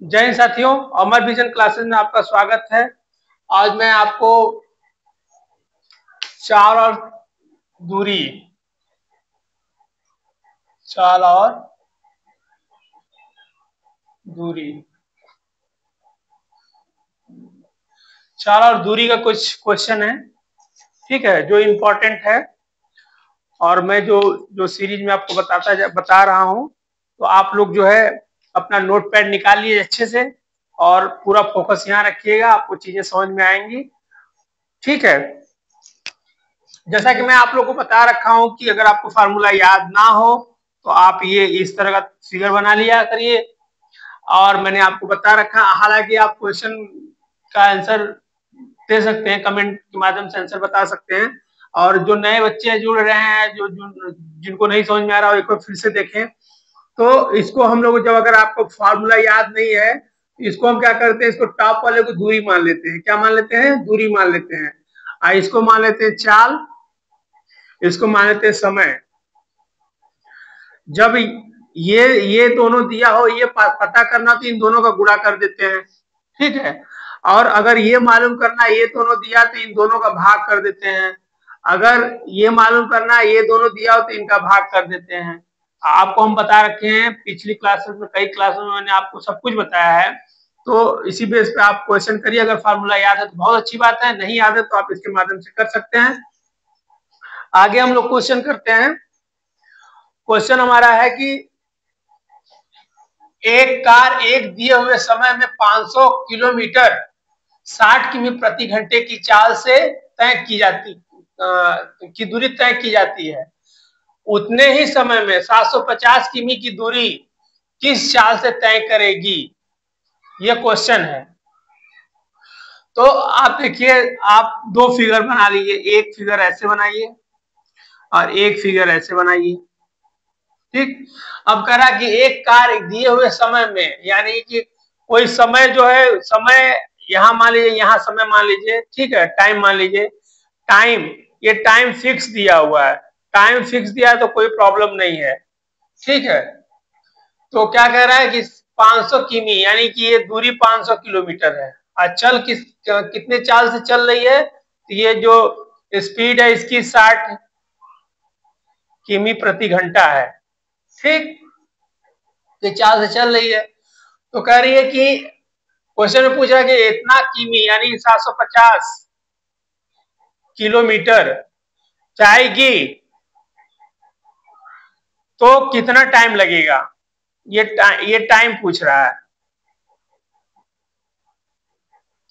जय हिंद साथियों, अमर vision classes में आपका स्वागत है। आज मैं आपको चाल और दूरी चाल और दूरी चाल और दूरी का कुछ क्वेश्चन है, ठीक है, जो इम्पोर्टेंट है। और मैं जो जो सीरीज में आपको बता रहा हूँ, तो आप लोग जो है अपना नोट पैड निकाल लीजिए अच्छे से और पूरा फोकस यहाँ रखिएगा, आपको चीजें समझ में आएंगी। ठीक है, जैसा कि मैं आप लोग को बता रखा हूं कि अगर आपको फार्मूला याद ना हो तो आप ये इस तरह का फिगर बना लिया करिए। और मैंने आपको बता रखा, हालांकि आप क्वेश्चन का आंसर दे सकते हैं, कमेंट के माध्यम से आंसर बता सकते हैं। और जो नए बच्चे जुड़ रहे हैं, जिनको नहीं समझ में आ रहा हो, एक बार फिर से देखें। तो इसको हम लोग, जब अगर आपको फार्मूला याद नहीं है, इसको हम क्या करते हैं, इसको टॉप वाले को दूरी मान लेते हैं। क्या मान लेते हैं? दूरी मान लेते हैं। इसको मान लेते हैं चाल, इसको मान लेते हैं समय। जब ये दोनों दिया हो, ये पता करना, तो इन दोनों का गुणा कर देते हैं, ठीक है। और अगर ये मालूम करना, ये दोनों दिया तो इन दोनों का भाग कर देते हैं। अगर ये मालूम करना, ये दोनों दिया हो तो इनका भाग कर देते हैं। आपको हम बता रखे हैं पिछली क्लासेस में, कई क्लासों में मैंने आपको सब कुछ बताया है। तो इसी बेस पे आप क्वेश्चन करिए। अगर फार्मूला याद है तो बहुत अच्छी बात है, नहीं याद है तो आप इसके माध्यम से कर सकते हैं। आगे हम लोग क्वेश्चन करते हैं। क्वेश्चन हमारा है कि एक कार एक दिए हुए समय में 500 किलोमीटर 60 किमी प्रति घंटे की चाल से तय की दूरी तय की जाती है। उतने ही समय में 750 किमी की दूरी किस चाल से तय करेगी? यह क्वेश्चन है। तो आप देखिए, आप दो फिगर बना लीजिए, एक फिगर ऐसे बनाइए और एक फिगर ऐसे बनाइए, ठीक। अब कह रहा कि एक कार एक दिए हुए समय में, यानी कि कोई समय जो है, समय यहां मान लीजिए, यहां समय मान लीजिए, ठीक है, टाइम मान लीजिए, टाइम, ये टाइम फिक्स दिया हुआ है। टाइम फिक्स दिया है तो कोई प्रॉब्लम नहीं है, ठीक है। तो क्या कह रहा है कि 500 किमी, यानी कि ये दूरी 500 किलोमीटर है। और चल कितने चाल से चल रही है? तो ये जो स्पीड है इसकी 60 किमी प्रति घंटा है, ठीक। ये चाल से चल रही है। तो कह रही है कि क्वेश्चन में पूछा कि इतना किमी यानी 750 किलोमीटर जाएगी तो कितना टाइम लगेगा? ये टाइम पूछ रहा है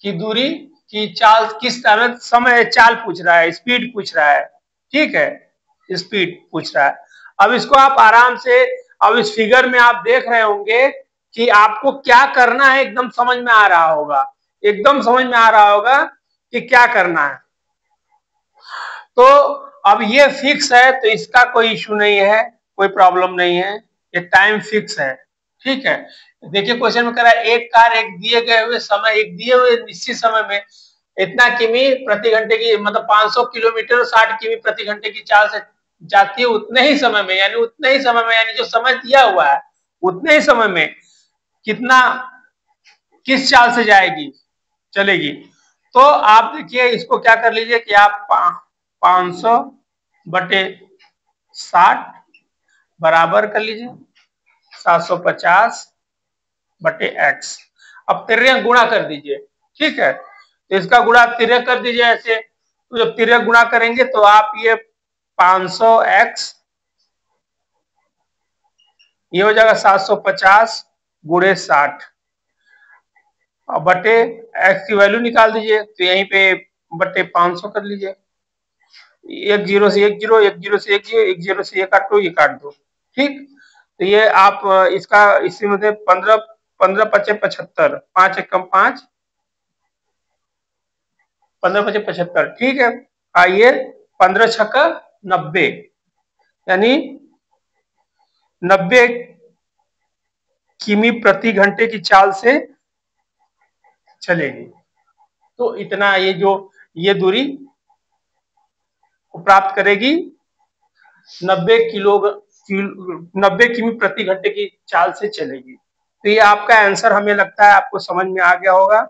कि दूरी की चाल किस तरह, समय चाल पूछ रहा है, स्पीड पूछ रहा है, ठीक है, स्पीड पूछ रहा है। अब इसको आप आराम से, अब इस फिगर में आप देख रहे होंगे कि आपको क्या करना है, एकदम समझ में आ रहा होगा, एकदम समझ में आ रहा होगा कि क्या करना है। तो अब ये फिक्स है तो इसका कोई इश्यू नहीं है, कोई प्रॉब्लम नहीं है, ये टाइम फिक्स है, ठीक है। देखिए क्वेश्चन में कह रहा है एक कार एक दिए गए हुए समय, एक दिए हुए निश्चित समय में इतना किमी प्रति घंटे की, मतलब 500 किलोमीटर 60 किमी प्रति घंटे की चाल से जाती है उतने ही समय में, यानी उतने ही समय में, यानी जो समय दिया हुआ है उतने ही समय में कितना, किस चाल से जाएगी, चलेगी। तो आप देखिए, इसको क्या कर लीजिए कि आप 500 बटे 60 बराबर कर लीजिए 750 बटे x। अब तिर्यक गुणा कर दीजिए, ठीक है। तो इसका गुणा तिर्यक कर दीजिए ऐसे। तो जब तिर्यक गुणा करेंगे तो आप ये 500x, ये हो जाएगा 750 गुणे 60 और बटे x की वैल्यू निकाल दीजिए। तो यहीं पे बटे 500 कर लीजिए। एक जीरो से एक जीरो, एक जीरो से एक जीरो, एक जीरो से ये काट दो, ये काट दो, ठीक। तो ये आप इसका इसी में 15 15 पचे 75, 5 एकम 5, 15 पचे 75, ठीक है। आइए 15 छक्का 90, यानी 90 किमी प्रति घंटे की चाल से चलेगी। तो इतना ये दूरी को प्राप्त करेगी 90 किमी प्रति घंटे की चाल से चलेगी, तो ये आपका आंसर हमें लगता है आपको समझ में आ गया होगा।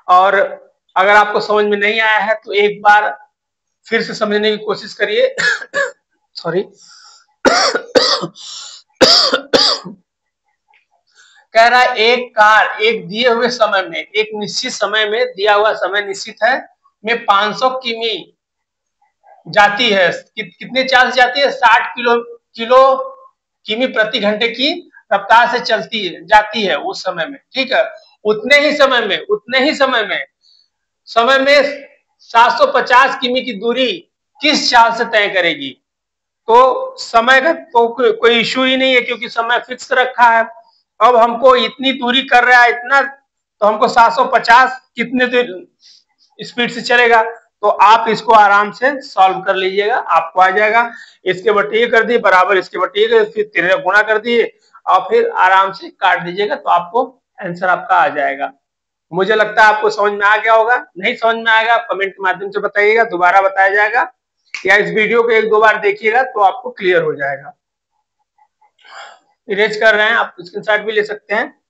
और अगर आपको समझ में नहीं आया है तो एक बार फिर से समझने की कोशिश करिए। सॉरी। कह रहा है एक कार एक दिए हुए समय में, एक निश्चित समय में, दिया हुआ समय निश्चित है, में 500 किमी जाती है। कितने चाल से जाती है? 60 किलो किमी प्रति घंटे की रफ्तार से चलती है, जाती है उस समय में। ठीक है, उतने ही समय में 750 किमी की दूरी किस चाल से तय करेगी? तो समय का तो कोई इशू ही नहीं है, क्योंकि समय फिक्स रखा है। अब हमको इतनी दूरी कर रहा है इतना, तो हमको 750 कितने स्पीड से चलेगा? तो आप इसको आराम से सॉल्व कर लीजिएगा, आपको आ जाएगा। इसके बटे कर दिए बराबर, इसके बटे फिर 13 गुणा कर दिए और फिर आराम से काट दीजिएगा, तो आपको आंसर आपका आ जाएगा। मुझे लगता है आपको समझ में आ गया होगा। नहीं समझ में आएगा कमेंट के माध्यम से बताइएगा, दोबारा बताया जाएगा, या इस वीडियो को एक दो बार देखिएगा तो आपको क्लियर हो जाएगा। इरेज कर रहे हैं, आप स्क्रीनशॉट भी ले सकते हैं।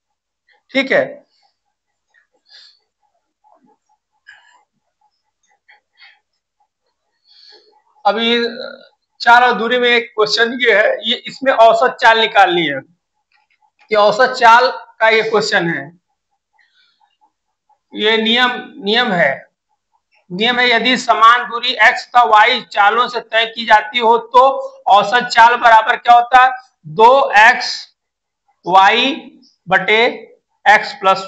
ठीक है, अभी चाल और दूरी में एक क्वेश्चन ये है, ये इसमें औसत चाल निकालनी है। ये औसत चाल का ये क्वेश्चन है। ये नियम है यदि समान दूरी x तथा y चालों से तय की जाती हो तो औसत चाल बराबर क्या होता है? 2x y बटे x प्लस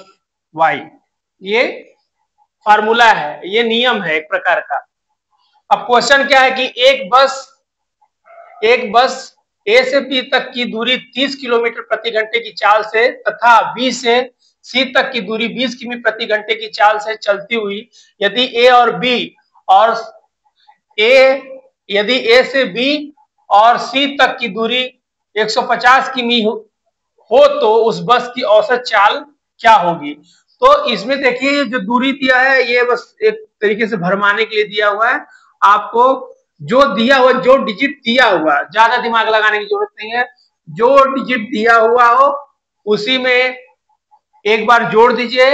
y। ये फार्मूला है, ये नियम है एक प्रकार का। अब क्वेश्चन क्या है कि एक बस ए से बी तक की दूरी 30 किलोमीटर प्रति घंटे की चाल से तथा बी से सी तक की दूरी 20 किमी प्रति घंटे की चाल से चलती हुई, यदि ए से बी और सी तक की दूरी 150 किमी हो तो उस बस की औसत चाल क्या होगी? तो इसमें देखिए जो दूरी दिया है ये बस एक तरीके से भरमाने के लिए दिया हुआ है। आपको जो दिया हुआ, जो डिजिट दिया हुआ, ज्यादा दिमाग लगाने की जरूरत नहीं है। जो डिजिट दिया हुआ हो उसी में एक बार जोड़ दीजिए,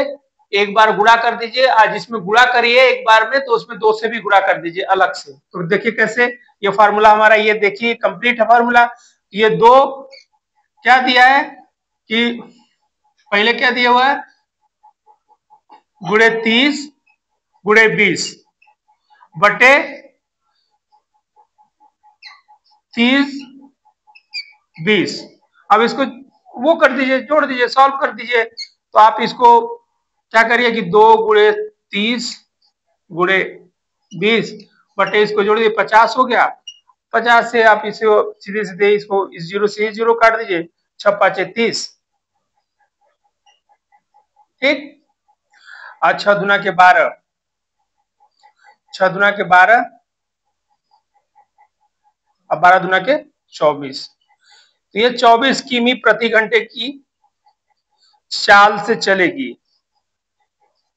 एक बार गुणा कर दीजिए, आज जिसमें गुणा करिए एक बार में तो उसमें 2 से भी गुणा कर दीजिए अलग से। तो देखिए कैसे ये फार्मूला हमारा, ये देखिए कंप्लीट है फार्मूला। ये 2 क्या दिया है कि पहले क्या दिया हुआ है? गुणे 30 गुणे 20 बटे 30 20। अब इसको वो कर दीजिए, जोड़ दीजिए, सॉल्व कर दीजिए। तो आप इसको क्या करिए कि 2 गुणे 30 गुणे 20 बटे इसको जोड़ दीजिए, 50 हो गया। 50 से आप इसे सीधे सीधे इसको इस जीरो से जीरो काट दीजिए, 6 5 30। ठीक, 6 दूना के 12, 6 दूना के 12 अब 12 दूना के 24। तो ये 24 किमी प्रति घंटे की चाल से चलेगी,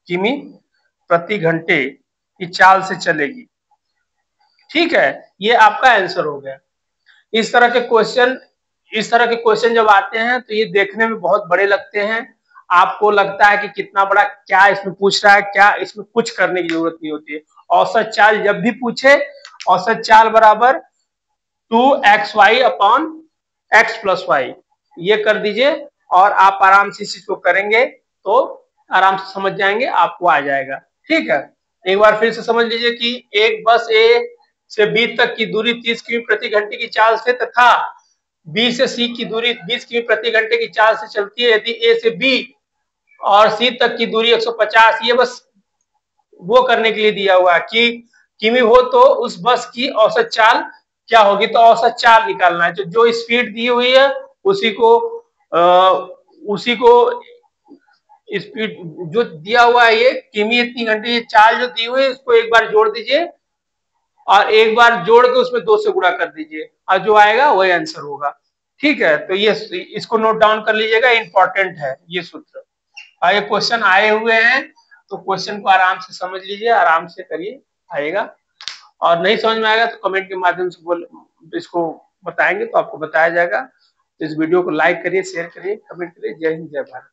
किमी प्रति घंटे की चाल से चलेगी। ठीक है, ये आपका आंसर हो गया। इस तरह के क्वेश्चन जब आते हैं तो ये देखने में बहुत बड़े लगते हैं। आपको लगता है कि कितना बड़ा, क्या इसमें पूछ रहा है, क्या इसमें कुछ करने की जरूरत नहीं होती है। औसत चाल जब भी पूछे, औसत चाल बराबर 2xy upon x plus Y, ये कर दीजिए और आप आराम से इस चीज को करेंगे तो आराम से समझ जाएंगे, आपको आ जाएगा। ठीक है, एक बार फिर से समझ लीजिए कि एक बस ए से बी तक की दूरी 30 किमी प्रति घंटे की चाल से तथा बी से सी की दूरी 20 किमी प्रति घंटे की चाल से चलती है। यदि ए से बी और सी तक की दूरी 150, ये बस वो करने के लिए दिया हुआ है कि किमी हो तो उस बस की औसत चाल क्या होगी। तो औसत चाल निकालना है, जो स्पीड दी हुई है उसी को स्पीड जो दिया हुआ है, ये किमी इतनी घंटे, ये चाल जो दी हुई है इसको एक बार जोड़ दीजिए और एक बार जोड़ के उसमें 2 से गुणा कर दीजिए और जो आएगा वही आंसर होगा। ठीक है, तो ये इसको नोट डाउन कर लीजिएगा, इंपॉर्टेंट है ये सूत्र। ये क्वेश्चन आए हुए हैं तो क्वेश्चन को आराम से समझ लीजिए, आराम से करिए, आएगा। और नहीं समझ में आएगा तो कमेंट के माध्यम से इसको बताएंगे तो आपको बताया जाएगा। तो इस वीडियो को लाइक करिए, शेयर करिए, कमेंट करिए। जय हिंद, जय भारत।